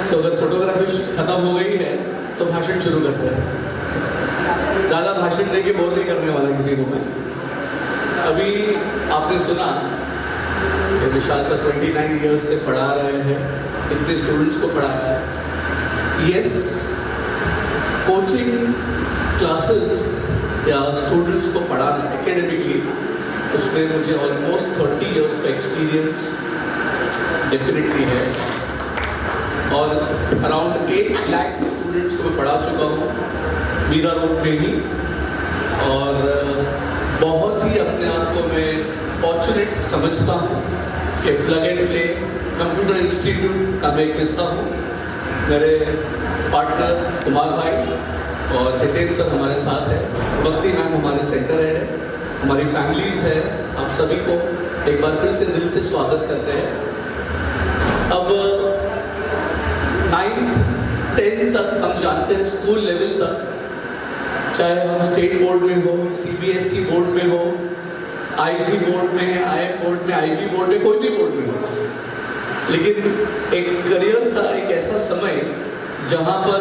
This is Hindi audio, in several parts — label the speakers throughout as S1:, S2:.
S1: सो अगर फोटोग्राफी खत्म हो गई है तो भाषण शुरू करते हैं। ज़्यादा भाषण देके बोर नहीं करने वाला किसी को मैं। अभी आपने सुना ये विशाल सर 29 ईयर्स से पढ़ा रहे हैं, इतने स्टूडेंट्स को पढ़ाया है। यस, कोचिंग क्लासेस या स्टूडेंट्स को पढ़ाना एकेडमिकली, उसमें मुझे ऑलमोस्ट 30 ईयर्स का एक्सपीरियंस डेफिनेटली है और अराउंड 8 लाख स्टूडेंट्स को मैं पढ़ा चुका हूँ मीरा रोड में ही। और बहुत ही अपने आप को मैं फॉर्चुनेट समझता हूँ कि plug and play computer institute का मैं एक हिस्सा हूँ। मेरे पार्टनर कुमार भाई और हितेन सर हमारे साथ है, भक्ति मैम हमारे सेंटर हेड है, हमारी फैमिलीज़ है। आप सभी को एक बार फिर से दिल से स्वागत करते हैं। अब 9th 10th तक हम जानते हैं, स्कूल लेवल तक, चाहे हम स्टेट बोर्ड में हो, CBSE बोर्ड में हो, IG बोर्ड में, IM बोर्ड में, IB बोर्ड में, कोई भी बोर्ड में हो, लेकिन एक करियर का एक ऐसा समय जहाँ पर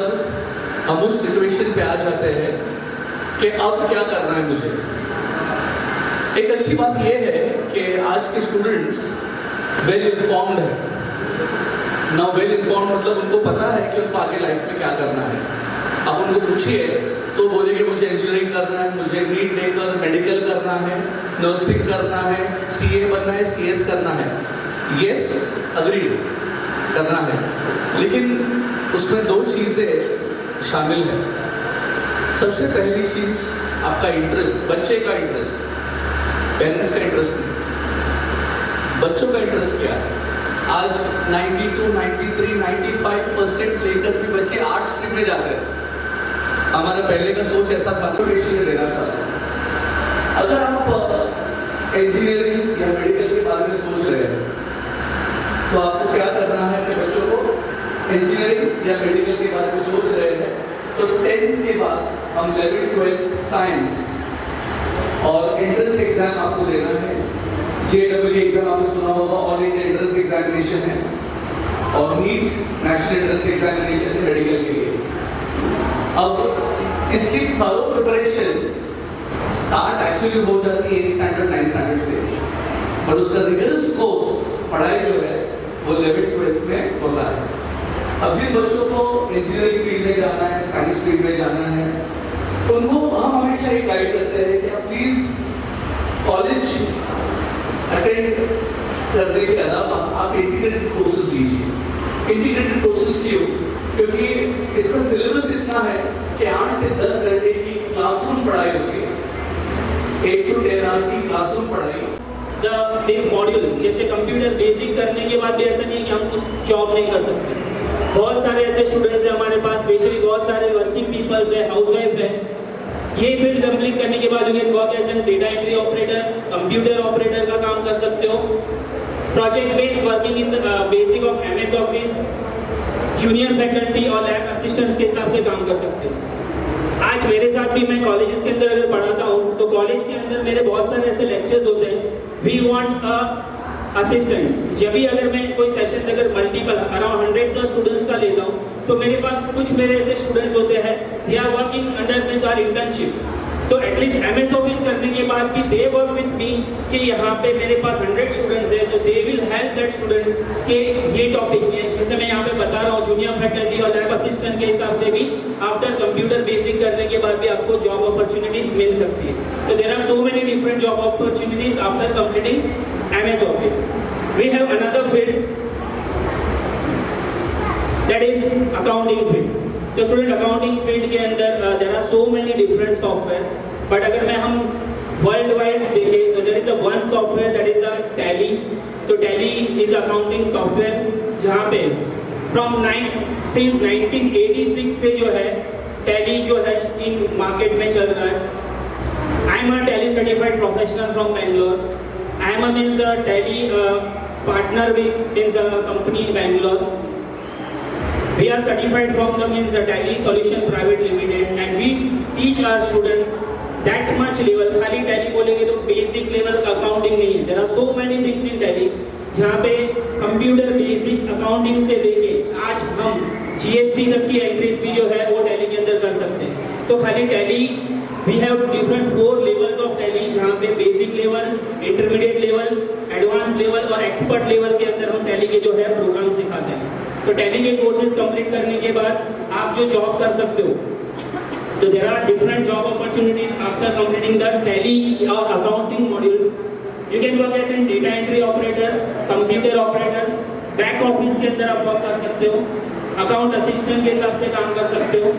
S1: हम उस सिचुएशन पे आ जाते हैं कि अब क्या करना है मुझे। एक अच्छी बात यह है कि आज के स्टूडेंट्स वेल इन्फॉर्म्ड है ना। वेल इन्फॉर्म्ड मतलब उनको पता है कि उनको आगे लाइफ में क्या करना है। आप उनको पूछिए तो बोलेंगे मुझे इंजीनियरिंग करना है, मुझे नीट देकर मेडिकल करना है, नर्सिंग करना है, CA बनना है, CS करना है। यस, अग्री करना है, लेकिन उसमें 2 चीज़ें शामिल हैं। सबसे पहली चीज़ आपका इंटरेस्ट, बच्चे का इंटरेस्ट, पेरेंट्स का इंटरेस्ट नहीं, बच्चों का इंटरेस्ट क्या है। आज 92, 93, 95% लेकर भी बच्चे आर्ट्स स्ट्रीम में जाते हैं। हमारा पहले का सोच ऐसा था, मोटिवेशन देना चाहता हूँ। अगर आप इंजीनियरिंग या मेडिकल के बारे में सोच रहे हैं तो आपको क्या करना है अपने बच्चों को। इंजीनियरिंग या मेडिकल के बारे में सोच रहे हैं तो 10th के बाद हम 11th 12th साइंस और एंट्रेंस एग्जाम आपको देना है। JEE एग्जाम आपने सुना होगा, ऑल इंडिया एंट्रेंस एग्जामिनेशन है, और नीट नेशनल एंट्रेंस एग्जामिनेशन है मेडिकल के लिए। अब इसकी थरो प्रिपरेशन स्टार्ट एक्चुअली हो जाती है 8th स्टैंडर्ड 9th स्टैंडर्ड से, और उसका रिगरस कोर्स पढ़ाई जो है वो 11th 12th में होता है। अब जिन बच्चों को इंजीनियरिंग फील्ड में जाना है, साइंस फील्ड में जाना है, उनको हम हमेशा ये गाइड करते हैं कि आप प्लीज कॉलेज अटेंड करने के अलावा आप इंटीग्रेटेड कोर्सेज लीजिए। इंटीग्रेटेड कोर्सेज क्यों? क्योंकि इसका सिलेबस इतना है कि 8 से 10 घंटे की क्लासरूम पढ़ाई होती है, 8 to 10 आवर्स की क्लासरूम पढ़ाई।
S2: दिस मॉड्यूल जैसे कंप्यूटर बेसिक करने के बाद भी ऐसा नहीं है कि हम कुछ जॉब नहीं कर सकते। बहुत सारे ऐसे स्टूडेंट्स हैं हमारे पास, स्पेशली बहुत सारे वर्किंग पीपल्स है, हाउसवाइफ है। ये फील्ड कंप्लीट करने के बाद you can work as an data entry operator, computer operator का काम कर सकते हो, project based working in the basic of MS office, junior faculty और लैब असिस्टेंट्स के हिसाब से काम कर सकते हो। आज मेरे साथ भी मैं कॉलेजेस के अंदर अगर पढ़ाता हूँ तो कॉलेज के अंदर मेरे बहुत सारे ऐसे लेक्चर्स होते हैं, वी वांट अ असिस्टेंट। जब भी अगर मैं कोई सेशन अगर मल्टीपल अराउंड 100+ स्टूडेंट्स का लेता हूँ तो मेरे पास कुछ मेरे ऐसे स्टूडेंट्स होते हैं, they are working under miss or internship, तो एटलीस्ट MS ऑफिस करने के बाद भी दे वर्क विथ मी कि यहाँ पे मेरे पास 100 स्टूडेंट्स है, तो they will help that students के ये टॉपिक में, जैसे मैं यहाँ पे बता रहा हूँ जूनियर फैकल्टी और लैब असिस्टेंट के हिसाब से भी आफ्टर कंप्यूटर बेसिक करने के बाद भी आपको जॉब अपॉर्चुनिटीज मिल सकती है। तो there are so many different job opportunities after completing MS office. We have another field that is accounting field। तो स्टूडेंट अकाउंटिंग फील्ड के अंदर there are so many different software, but अगर मैं हम वर्ल्ड वाइड देखें तो there is a one software that is a Tally. तो टैली इज अकाउंटिंग सॉफ्टवेयर जहाँ पे सिंस 1986 से जो है टैली जो है इन मार्केट में चल रहा है। I am a tally certified professional from Bangalore. I am a tally partner with company Bangalore. We are certified from the Tally Solution Private Limited, and we teach our students that much level। खाली Tally बोलेंगे तो basic level accounting नहीं है। There are so many things in Tally जहाँ पे कंप्यूटर अकाउंटिंग से लेके आज हम जीएसटी तक की एंट्रीज भी जो है वो टैली के अंदर कर सकते हैं। तो खाली Tally we have different 4 levels of Tally, जहाँ पे basic level, intermediate level, advance level और एक्सपर्ट लेवल के अंदर हम टैली के जो है प्रोग्राम सिखाते हैं। तो टैली के कोर्सेज कंप्लीट करने के बाद आप जो जॉब कर सकते हो, तो there are different job opportunities after completing the Tally और accounting modules. You can work as an data entry operator, computer operator, back office के अंदर आप वर्क कर सकते हो, अकाउंट असिस्टेंट के हिसाब से काम कर सकते हो।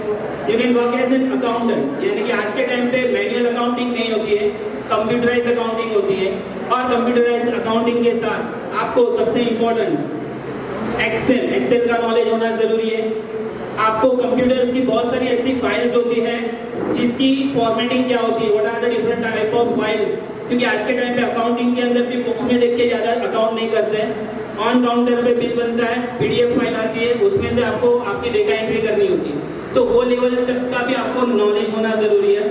S2: You can work as an accountant, यानी कि आज के टाइम पे मैनुअल अकाउंटिंग नहीं होती है, कंप्यूटराइज अकाउंटिंग होती है। और कंप्यूटराइज अकाउंटिंग के साथ आपको सबसे इम्पोर्टेंट एक्सेल का नॉलेज होना जरूरी है। आपको कंप्यूटर्स की बहुत सारी ऐसी फाइल्स होती है जिसकी फॉर्मेटिंग क्या होती है, what are the different type of files, क्योंकि आज के टाइम पे अकाउंटिंग के अंदर भी बुक्स में देख के ज़्यादा अकाउंट नहीं करते हैं। ऑन काउंटर पे बिल बनता है, पीडीएफ फाइल आती है, उसमें से आपको आपकी डेटा एंट्री करनी होती है। तो वो लेवल तक का भी आपको नॉलेज होना जरूरी है।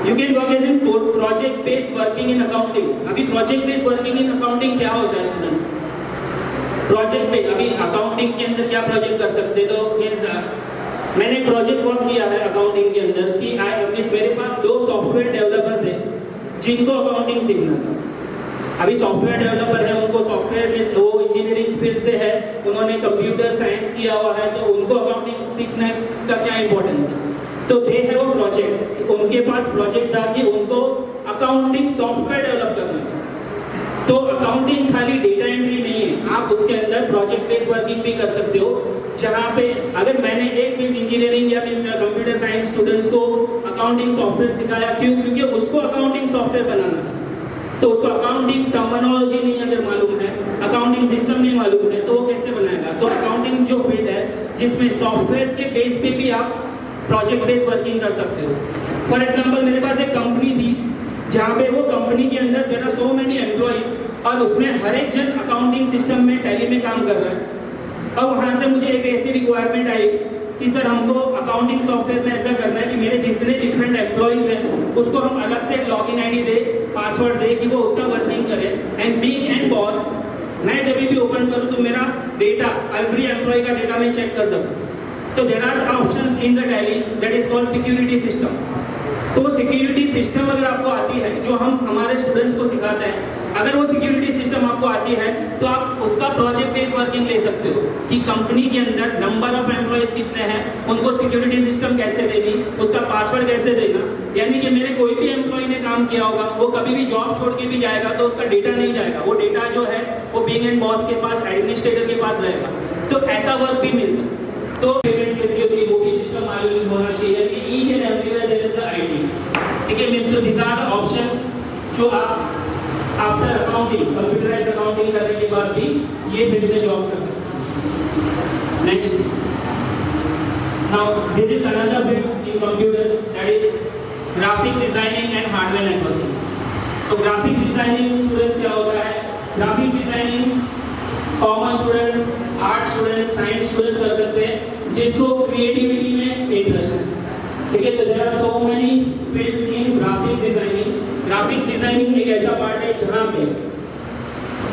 S2: You can work as in project based working in accounting. अभी project based working in accounting क्या होता है स्टूडेंट्स? प्रोजेक्ट पे अभी अकाउंटिंग के अंदर क्या प्रोजेक्ट कर सकते हैं? तो मीन्स मैंने प्रोजेक्ट वर्क किया है अकाउंटिंग के अंदर कि मेरे पास 2 सॉफ्टवेयर डेवलपर थे जिनको अकाउंटिंग सीखना था। अभी सॉफ्टवेयर डेवलपर है, उनको सॉफ्टवेयर में वो इंजीनियरिंग फील्ड से है, उन्होंने कंप्यूटर साइंस किया हुआ है, तो उनको अकाउंटिंग सीखने का क्या इंपॉर्टेंस है? तो दे है वो प्रोजेक्ट, उनके पास प्रोजेक्ट था कि उनको अकाउंटिंग सॉफ्टवेयर डेवलप करना है। तो अकाउंटिंग खाली डेटा एंट्री नहीं है, आप उसके अंदर प्रोजेक्ट बेस्ड वर्किंग भी कर सकते हो, जहाँ पे अगर मैंने एक मीन्स इंजीनियरिंग या मीन्स कंप्यूटर साइंस स्टूडेंट्स को अकाउंटिंग सॉफ्टवेयर सिखाया, क्यों? क्योंकि उसको अकाउंटिंग सॉफ्टवेयर बनाना था। तो उसको अकाउंटिंग टर्मिनोलॉजी नहीं अगर मालूम है, अकाउंटिंग सिस्टम नहीं मालूम है, तो वो कैसे बनाएगा? तो अकाउंटिंग जो फील्ड है जिसमें सॉफ्टवेयर के बेस पे भी आप प्रोजेक्ट बेस्ड वर्किंग कर सकते हो। फॉर एग्जाम्पल मेरे पास एक कंपनी थी जहाँ पे वो कंपनी के अंदर there are so many employees और उसमें हर एक जन अकाउंटिंग सिस्टम में टैली में काम कर रहा है। और वहाँ से मुझे एक ऐसी रिक्वायरमेंट आई कि सर हमको अकाउंटिंग सॉफ्टवेयर में ऐसा करना है कि मेरे जितने डिफरेंट एम्प्लॉइज हैं उसको हम अलग से लॉगिन आईडी दे, पासवर्ड दे कि वो उसका वर्किंग करे। एंड बीइंग एंड बॉस, मैं जब भी ओपन करूँ तो मेरा डेटा, एवरी एम्प्लॉय का डेटा मैं चेक कर सकूँ। तो there are options in the Tally that is called security system. तो सिक्योरिटी सिस्टम अगर आपको आती है, जो हम हमारे स्टूडेंट्स को सिखाते हैं, अगर वो सिक्योरिटी सिस्टम आपको आती है तो आप उसका प्रोजेक्ट बेस्ड वर्किंग ले सकते हो कि कंपनी के अंदर नंबर ऑफ एम्प्लॉयज कितने हैं, उनको सिक्योरिटी सिस्टम कैसे देनी, उसका पासवर्ड कैसे देना। यानी कि मेरे कोई भी एम्प्लॉय ने काम किया होगा, वो कभी भी जॉब छोड़ के भी जाएगा तो उसका डेटा नहीं जाएगा, वो डेटा जो है वो बीइंग एंड बॉस के पास, एडमिनिस्ट्रेटर के पास रहेगा। तो ऐसा वर्क भी मिलता है। तो पेमेंट सिक्योरिटी वो भी सिस्टम मालूम होना चाहिए कि each and everywhere there is the IT. ठीक है, means this are the option जो आप आफ्टर अकाउंटिंग, कंप्यूटराइज अकाउंटिंग करने के बाद भी ये फील्ड में जॉब कर सकते हैं। Next, now this is another field in computers that is graphics designing and hardware networking. तो ग्राफिक्स डिजाइनिंग स्टूडेंट्स क्या होता है? Graphics designing commerce students, art students, science students कर सकते हैं जिसको क्रिएटिविटी में इंटरेस्ट है। ठीक है, तो there are so many fields in graphics designing. Graphics designing एक ऐसा पार्ट है जहाँ पे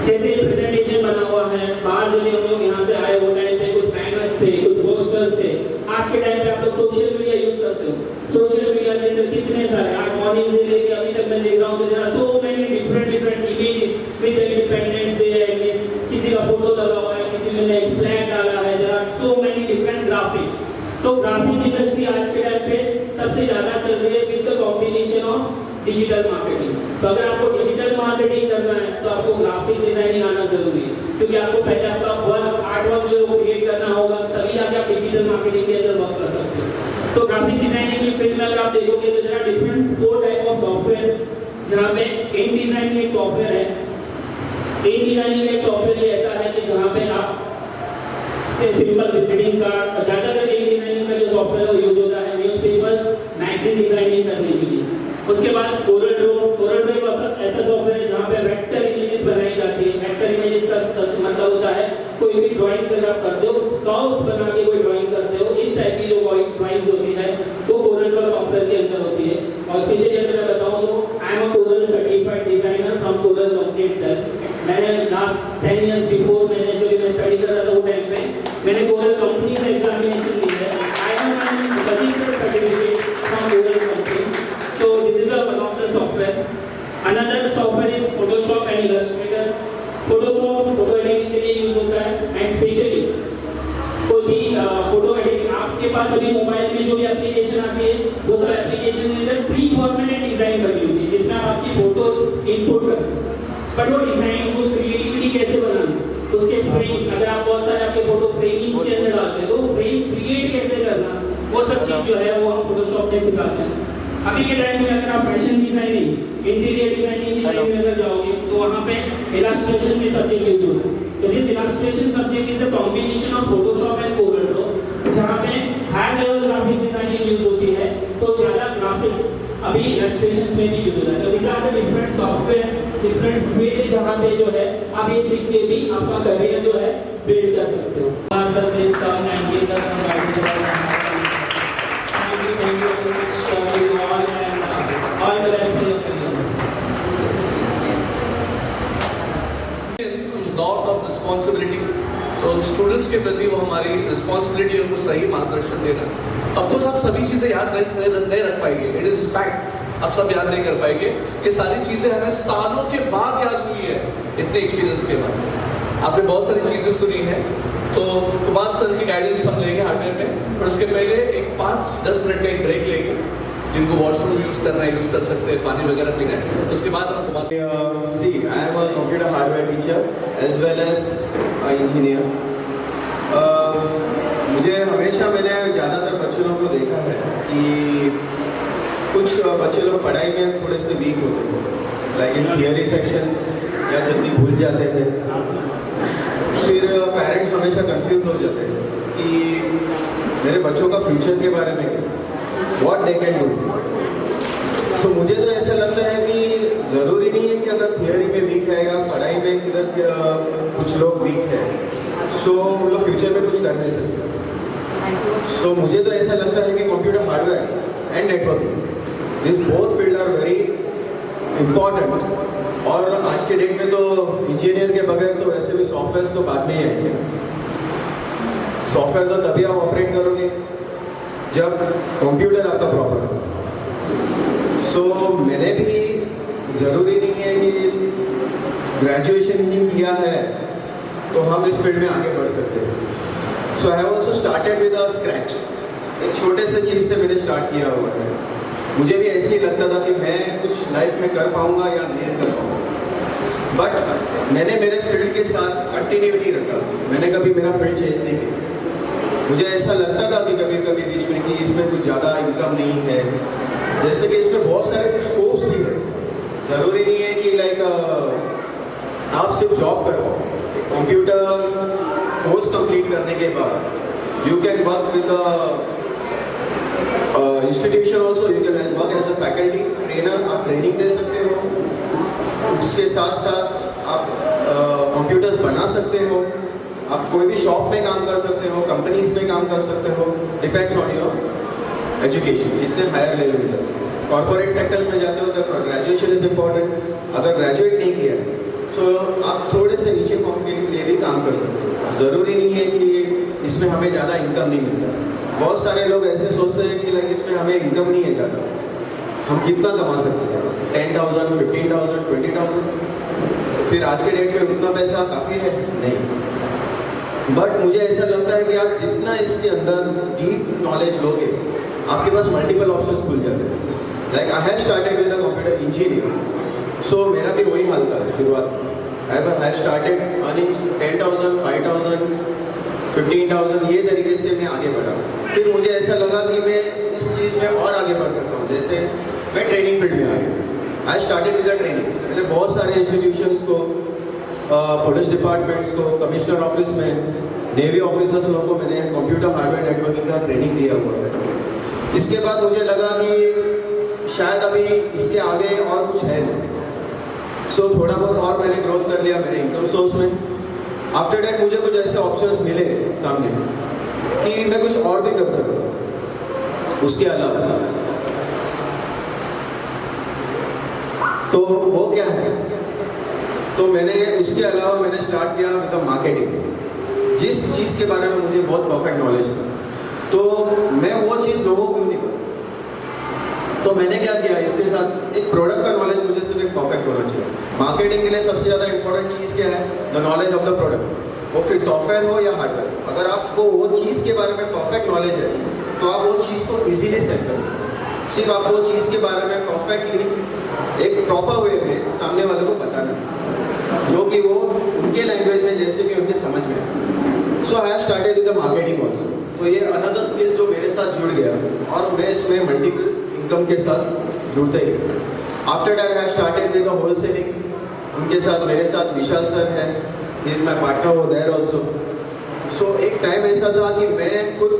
S2: जैसे प्रेजेंटेशन बना हुआ है, बाहर जो हम लोग यहाँ से आए वो टाइम पे कुछ बैनर्स थे, कुछ पोस्टर्स थे। आज के टाइम पे आप लोग सोशल मीडिया यूज करते हो, सोशल मीडिया के अंदर कितने सारे, आज मॉर्निंग से लेके अभी तक मैं देख रहा हूँ तो there are so many different images with independence day, किसी का फोटो लगा हुआ है, किसी ने एक फ्लैग डाला है, there are so many different graphics. तो ग्राफिक्स इंडस्ट्री आज के टाइम पे सबसे ज्यादा चल रही है with the combination of digital marketing. तो अगर आपको डिजिटल मार्केटिंग करना है तो आपको ग्राफिक्स डिजाइनिंग आना जरूरी है, क्योंकि आपको पहले आपका वर्क, आर्ट वर्क जो क्रिएट करना होगा, तभी जाके आप डिजिटल मार्केटिंग के अंदर वर्क कर सकते हो। तो ग्राफिक्स डिजाइनिंग की फील्ड में अगर आप देखोगे तो there are different 4 type of software, जहाँ पे इन डिजाइनिंग एक सॉफ्टवेयर है। इन डिजाइनिंग एक सॉफ्टवेयर ये ऐसा है कि जहाँ पे आप सिंपल विजिटिंग कार्ड, ज्यादातर इन डिजाइनिंग का जो सॉफ्टवेयर है वो यूज होता है न्यूज़पेपर्स, मैगजीन डिजाइनिंग करने के लिए। उसके बाद कोरल ड्रॉ ऐसा सॉफ्टवेयर है जहाँ पे वेक्टर इमेजेस बनाई जाती है। वेक्टर इमेजेस का मतलब होता है कोई भी ड्राइंग अगर आप करते हो, कर्व्स बना के कोई ड्राइंग करते हो, इस टाइप की जो ड्राइंग्स होती है वो कोरल ड्रॉ सॉफ्टवेयर के अंदर होती है। और स्पेशली अगर मैं बताऊँ तो I am a coral certified designer from coral company itself. मैंने लास्ट 10 इयर्स बिफोर मैंने जो मैं स्टडी कर रहा था वो टाइम मैंने कोरल कंपनी का एग्जामिनेशन दिया है. I have my registered certificate from coral company. So this is one of the software. Another software is Photoshop and Illustrator. Photoshop photo editing के लिए यूज होता है एंड स्पेशली कोई भी फोटो एडिटिंग आपके पास अभी मोबाइल में जो भी एप्लीकेशन आती है वो सब एप्लीकेशन के अंदर प्री फॉर्मेटेड डिजाइन बनी होती है जिसमें आप आपकी फोटोज इनपुट करते हैं. पर वो डिजाइन को क्रिएटिविटी कैसे बनाना, उसके फ्रेम, अगर आप बहुत सारे आपके फोटो फ्रेमिंग के अंदर डालते हैं तो फ्रेम क्रिएट कैसे करना, वो सब चीज जो है वो हम फोटोशॉप में सिखाते हैं. अभी के टाइम में अगर आप फैशन डिजाइनिंग, इंटीरियर डिजाइनिंग की लाइन में अगर जाओगे तो वहाँ पे इलस्ट्रेशन के सब्जेक्ट यूज होते हैं. तो this illustration subject is a combination of Photoshop and Corel Draw, जहाँ पे high level graphics designing use होती है. तो ज़्यादा ग्राफिक्स अभी इलस्ट्रेशन में भी यूज होता है. तो this are the different software, different field जहाँ पे जो है आप ये सीख के भी आपका करियर जो है बिल्ड कर सकते हो. Sir please come and give us some guidance. Thank you very much you all and all the best for your career.
S1: Is lot of responsibility. तो स्टूडेंट्स के प्रति वो हमारी रिस्पॉन्सिबिलिटी है उनको सही मार्गदर्शन देना. ऑफकोर्स आप सभी चीज़ें याद नहीं रख पाएंगे, इट इज़ फैक्ट. आप सब याद नहीं कर पाएंगे. ये सारी चीज़ें हमें सालों के बाद याद हुई है, इतने एक्सपीरियंस के बाद. आपने बहुत सारी चीज़ें सुनी हैं. तो कुमार सर की गाइडेंस हम लेंगे हार्डवेयर में, पर उसके पहले एक 5-10 मिनट का एक ब्रेक लेंगे. जिनको वॉशरूम यूज़ करना है यूज़ कर सकते हैं, पानी वगैरह पीना है. उसके बाद हम Kumar
S3: See, I am a computer hardware teacher as well as an engineer. मुझे हमेशा मैंने ज़्यादातर बच्चों लोगों को देखा है कि कुछ बच्चे लोग पढ़ाई में थोड़े से वीक होते हैं, लाइक इन थियरी सेक्शंस, या जल्दी भूल जाते हैं. फिर पेरेंट्स हमेशा कंफ्यूज हो जाते हैं कि मेरे बच्चों का फ्यूचर के बारे में व्हाट दे कैन डू. तो मुझे तो ऐसा लगता है कि ज़रूरी नहीं है कि अगर थियरी में वीक है या पढ़ाई में किधर कुछ लोग वीक है सो वो लोग फ्यूचर में कुछ कर नहीं सकते. सो मुझे तो ऐसा लगता है कि computer hardware and networking, this both field are very important. और आज के डेट में तो इंजीनियर के बगैर तो वैसे भी सॉफ्टवेयर तो बाद में ही आएंगे. सॉफ्टवेयर तो तभी आप ऑपरेट करोगे जब कंप्यूटर आपका प्रॉपर हो. सो मैंने भी ज़रूरी नहीं है कि ग्रेजुएशन ही किया है तो हम इस फील्ड में आगे बढ़ सकते हैं. So I have also started with a scratch. एक छोटे से चीज़ से मैंने स्टार्ट किया हुआ है. मुझे भी ऐसे ही लगता था कि मैं कुछ लाइफ में कर पाऊंगा या नहीं कर पाऊंगा, बट मैंने मेरे फील्ड के साथ कंटिन्यूटी रखा. मैंने कभी मेरा फील्ड चेंज नहीं किया. मुझे ऐसा लगता था कि कभी कभी बीच में कि इसमें कुछ ज़्यादा इनकम नहीं है, जैसे कि इसमें बहुत सारे कुछ स्कोप्स भी है. ज़रूरी नहीं है कि लाइक आप सिर्फ जॉब करो. कंप्यूटर कोर्स कंप्लीट करने के बाद you can work with institution also, you can work as a faculty trainer. आप ट्रेनिंग दे सकते हो, उसके साथ साथ आप कंप्यूटर्स बना सकते हो. आप कोई भी शॉप में काम कर सकते हो, कंपनीज में काम कर सकते हो. Depends on your education. जितने हायर लेवल में जाते हो, कॉर्पोरेट सेक्टर्स में जाते हो तो ग्रेजुएशन इज इम्पॉर्टेंट. अगर ग्रेजुएट नहीं किया सो आप थोड़े से नीचे फॉर्म के लिए भी काम कर सकते हो. ज़रूरी नहीं है कि इसमें हमें ज़्यादा इनकम नहीं मिलता. बहुत सारे लोग ऐसे सोचते हैं कि लाइक इसमें हमें इनकम नहीं है ज़्यादा, हम कितना कमा सकते हैं 10,000, 15,000, 20,000. फिर आज के डेट में उतना पैसा काफ़ी है नहीं. बट मुझे ऐसा लगता है कि आप जितना इसके अंदर डीप नॉलेज लोगे आपके पास मल्टीपल ऑप्शंस खुल जाते हैं. Like I have started with a computer engineer. So मेरा भी वही हाल था शुरुआत. आई हैव स्टार्टेड अर्निंग 10,000, 5,000, 15,000 ये तरीके से मैं आगे बढ़ा. फिर मुझे ऐसा लगा कि मैं इस चीज़ में और आगे बढ़ सकता हूँ. जैसे मैं ट्रेनिंग फील्ड में आ गया. I started with the training. मैंने बहुत सारे इंस्टीट्यूशंस को, पुलिस डिपार्टमेंट्स को, कमिश्नर ऑफिस में, नेवी ऑफिसर्स लोगों को मैंने कंप्यूटर हार्डवेयर नेटवर्किंग का ट्रेनिंग दिया हुआ है. इसके बाद मुझे लगा कि शायद अभी इसके आगे और कुछ है नहीं. सो थोड़ा बहुत और मैंने ग्रोथ कर लिया मेरे इनकम सोर्स में. आफ्टर डैट मुझे कुछ ऐसे ऑप्शंस मिले सामने कि मैं कुछ और भी कर सकता हूँ उसके अलावा. तो वो क्या है, तो मैंने उसके अलावा मैंने स्टार्ट किया विद मार्केटिंग. जिस चीज़ के बारे में मुझे बहुत परफेक्ट नॉलेज था, तो मैं वो चीज़ लोगों को नहीं पता। तो मैंने क्या किया, इसके साथ एक प्रोडक्ट का नॉलेज मुझे सिर्फ एक परफेक्ट होना चाहिए। मार्केटिंग के लिए सबसे ज़्यादा इंपॉर्टेंट चीज़ क्या है? The knowledge of the product, वो फिर सॉफ्टवेयर हो या हार्डवेयर। अगर आपको वो चीज़ के बारे में परफेक्ट नॉलेज है तो आप वो चीज़ को इजीली सेल कर सकते हैं। सिर्फ आपको वो चीज़ के बारे में परफेक्टली एक प्रॉपर वे में सामने वाले को बताना, जो कि वो उनके लैंग्वेज में जैसे कि उनके समझ में आए। So I have started with the marketing also. तो ये अनदर स्किल जो मेरे साथ जुड़ गया और मैं इसमें मल्टीपल इनकम के साथ जुड़ते गए। After that I have started with the wholesalings. उनके साथ मेरे साथ विशाल सर है, ही इज़ माई पार्टनर हो देयर ऑल्सो। सो एक टाइम ऐसा था कि मैं खुद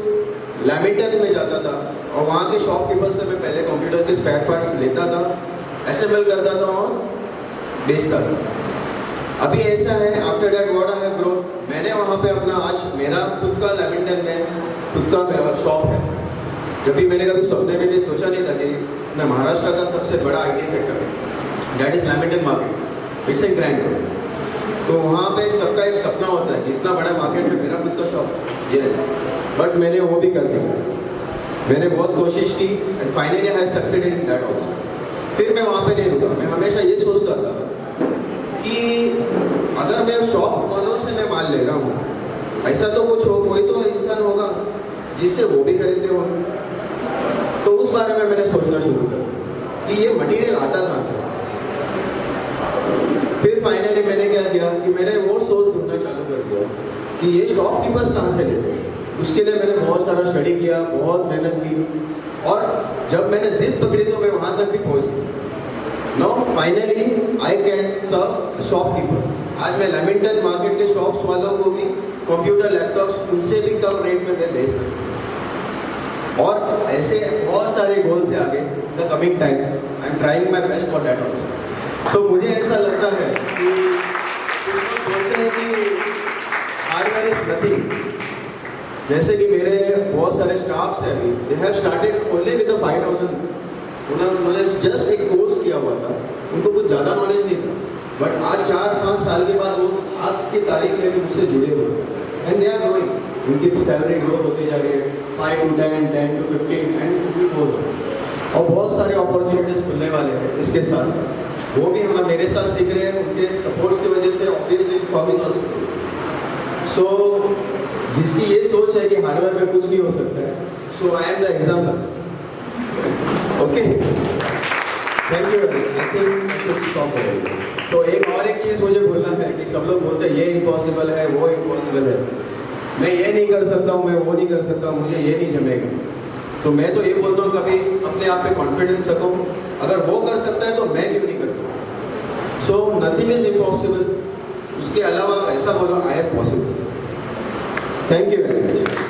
S3: लैमिंगटन में जाता था और वहाँ के शॉपकीपर से मैं पहले कंप्यूटर के स्पेयर पार्ट्स लेता था, असेंबल करता था और बेचता था। अभी ऐसा है, after that what I have grown, मैंने वहाँ पे अपना आज मेरा खुद का लैमिंगटन में खुद का शॉप है। जब भी मैंने कभी सपने में भी सोचा नहीं था कि मैं महाराष्ट्र का सबसे बड़ा IT सेक्टर है, that is Lamington market, it's a grand road. तो वहाँ पे सबका एक सपना होता है कि इतना बड़ा मार्केट में मेरा खुद का शॉप है। यस, बट मैंने वो भी कर दिया। मैंने बहुत कोशिश की and finally I succeed in that also. फिर मैं वहाँ पे नहीं रुका। मैं हमेशा ये सोचता था कि अगर मैं शॉप वालों से मैं माल ले रहा हूँ, ऐसा तो कुछ हो, कोई तो इंसान होगा जिससे वो भी खरीदते होंगे। तो उस बारे में मैंने सोचना शुरू कर कि ये मटेरियल आता कहाँ से। फिर फाइनली मैंने क्या किया कि मैंने वो सोच ढूंढना चालू कर दिया कि ये शॉपकीपर्स कहाँ से लेते हैं। उसके लिए मैंने बहुत सारा स्टडी किया, बहुत मेहनत की और जब मैंने जिद पकड़ी तो मैं वहाँ तक भी पहुँच गया। Now finally I can serve shopkeepers. आज मैं लैमिंगटन मार्केट के शॉप्स वालों को भी कंप्यूटर, लैपटॉप्स उनसे भी कम रेट में मैं बेच सकता हूँ। और ऐसे बहुत सारे गोल्स है आगे the coming time. I am trying my best for that also. So मुझे ऐसा लगता है कि कुछ लोग बोलते हैं कि हार्डवेयर इज नथिंग। जैसे कि मेरे बहुत सारे स्टाफ्स हैं अभी, they have started only with the 5000। उन्होंने जस्ट एक कोर्स किया हुआ था, उनको कुछ ज़्यादा नॉलेज नहीं था, बट आज 4-5 साल के बाद वो आज की तारीख में भी मुझसे जुड़े हुए हैं एंड दे आर ग्रोइंग। उनकी सैलरी ग्रोथ होती जा रही है 5 to 10, 10 to 15 एंड और बहुत सारे अपॉर्चुनिटीज़ खुलने वाले हैं इसके साथ साथ। वो भी हम मेरे साथ सीख रहे हैं, उनके सपोर्ट्स की वजह से ऑब्वियसली प्रॉब्लम ऑल्सो। सो जिसकी ये सोच है कि हार्डवेयर में कुछ नहीं हो सकता है, so I am the example. Okay, thank you. I think stop हो गई। तो एक चीज़ मुझे बोलना है कि सब लोग बोलते हैं ये इम्पॉसिबल है, वो इम्पॉसिबल है, मैं ये नहीं कर सकता हूँ, मैं वो नहीं कर सकता हूँ, मुझे ये नहीं जमेगा। तो मैं तो ये बोलता हूँ कभी अपने आप पे कॉन्फिडेंस रखो। अगर वो कर सकता है तो मैं क्यों नहीं कर सकता। So nothing is impossible. उसके अलावा ऐसा बोलो I am possible. Thank you very much.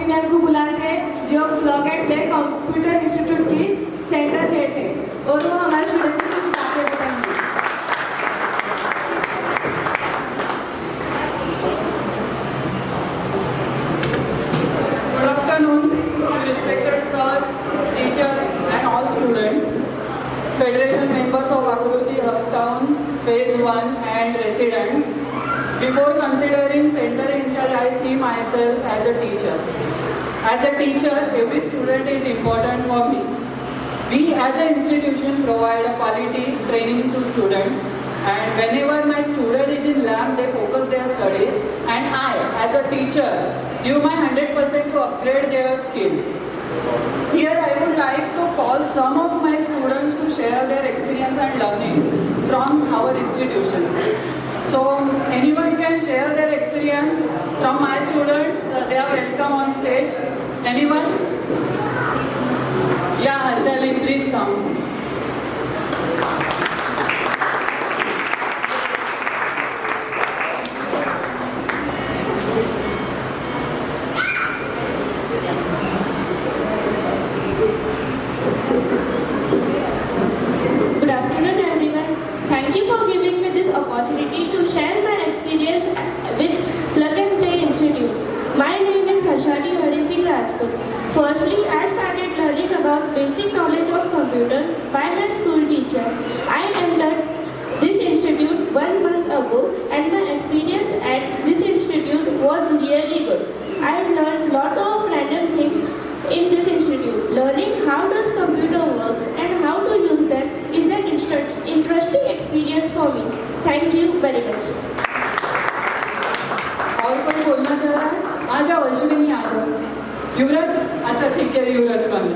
S4: Ma'am को बुलाते हैं, जो plug and play computer institute की सेंटर हेड है, और वो हमारे स्टूडेंट को कुछ बातें बताएंगे।
S5: Good afternoon, respected sirs, teachers and all students, Federation members of Akruti Uptown, Phase 1 and residents. Before considering center in charge, I see myself as a teacher. As a teacher, every student is important for me. We as an institution provide a quality training to students, and whenever my student is in lab, they focus their studies, and I as a teacher give my 100% to upgrade their skills. Here I would like to call some of my students to share their experience and learnings from our institutions. So anyone can share their experience from my students. They are welcome on stage. Anyone? Yeah, Harshali, please come.
S4: Good afternoon, everyone. Thank you for giving me this opportunity to share my experience with Plug and Play Institute. My name is Harshali Hari Singh Rajput. Firstly, I started learning about basic knowledge of computer by my school teacher. I entered this institute 1 month ago, and my experience at this institute was really good. I learned lots of random things in this institute. Learning how does computer works and how to use them is an interesting experience for me. Thank you very much.
S5: और कोई बोलना चाह रहा है? आ जाओ अश्विनी, आ जाओ। युवराज, अच्छा ठीक है, युवराज पानी।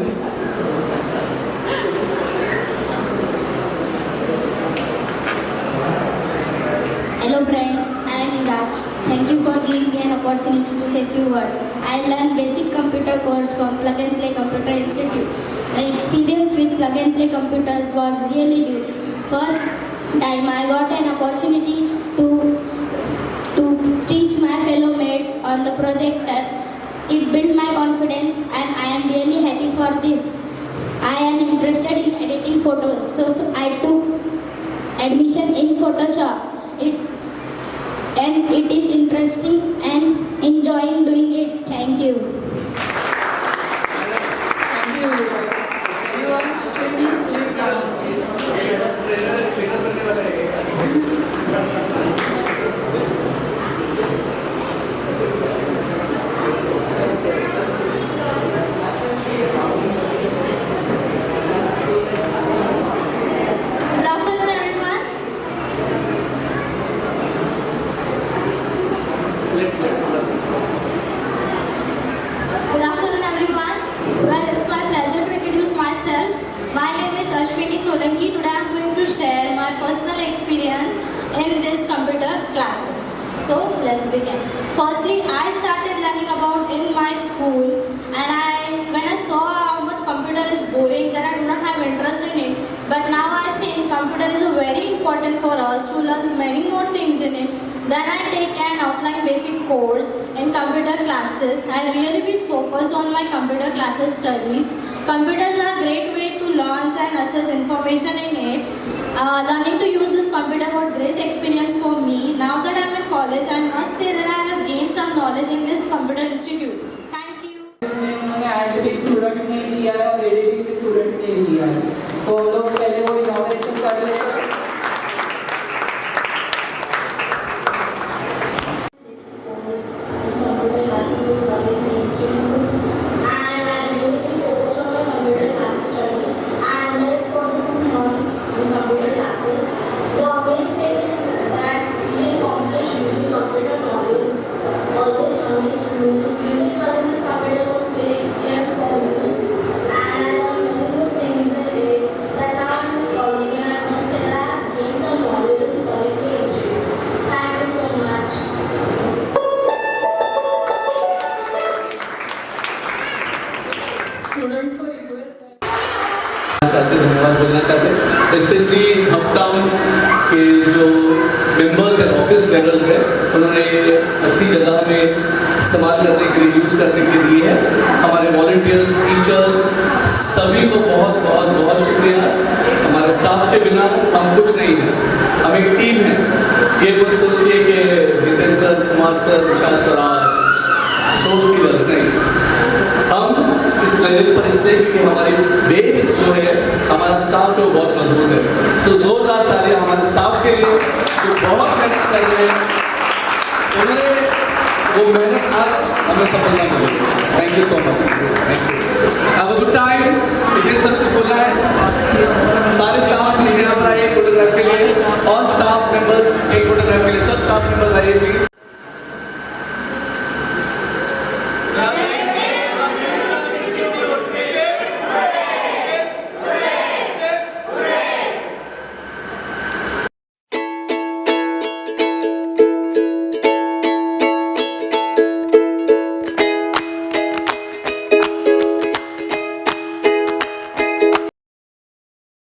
S6: Hello friends, I am Yuvraj. Thank you for giving me an opportunity to say few words. I learned basic computer course from Plug and Play Computer Institute. The experience with Plug and Play computers was really good. First time I got an opportunity to teach my fellow mates on the projector. It built my confidence and I am really happy for this. I am interested in editing photos, so I took admission in Photoshop. It is interesting and enjoying doing it. Thank you.
S5: Thank you, Yuvraj. Everyone, Ashwini, please come on stage.
S4: Good afternoon, everyone. Good afternoon, everyone. Well, it's my pleasure to introduce myself. My name is Ashwini Solanki. Today I'm going to share my personal experience in this computer classes. So let's begin. Firstly, I started learning about in my school, and when I saw how much computer is boring, then I do not have interest in it. But now I think computer is very important for us to learn many more things in it. Then I take an offline basic course in computer classes. I really will focus on my computer classes studies. Computers are a great way to learn and access information in it. Learning to use this computer was great experience for me. Now that I'm in college, I must say that I have gained some knowledge in this computer institute. Thank you.
S5: इसमें उन्होंने ऐड भी स्टूडेंट्स ने किया है और एडिटिंग भी स्टूडेंट्स ने किया है, तो हम लोग पहले वो इनॉग्रेशन कर लेते हैं।
S1: धन्यवाद बोलना चाहते हैं, स्पेशली अपटाउन के जो मेंबर्स हैं, ऑफिस बेरर्स हैं, उन्होंने अच्छी जगह में इस्तेमाल करने के लिए, यूज़ करने के लिए है। वॉलंटियर्स, टीचर्स, सभी को बहुत बहुत बहुत शुक्रिया। हमारे स्टाफ के बिना हम कुछ नहीं हैं, हम एक टीम है। ये कुछ सोचिए कि जितेंद्र सर, कुमार सर, विशाल सर आज सोच लीडर्स नहीं, हम इस लेवल पर इसलिए क्योंकि हमारी बेस जो है, हमारा स्टाफ है वो बहुत मजबूत है। सो जोरदार तालियां हमारे स्टाफ के लिए जो बहुत मेहनत कर रहे हैं। उन्होंने वो मेहनत आज हमें सफलता मिली। Thank you so much, thank you. Have a good time. Vijay sir को बोलना है सारे स्टाफ प्लीज यहाँ पर आइए फोटोग्राफ के लिए। ऑल स्टाफ मेंबर्स एक फोटोग्राफ के लिए, सब स्टाफ मेंबर्स आइए प्लीज।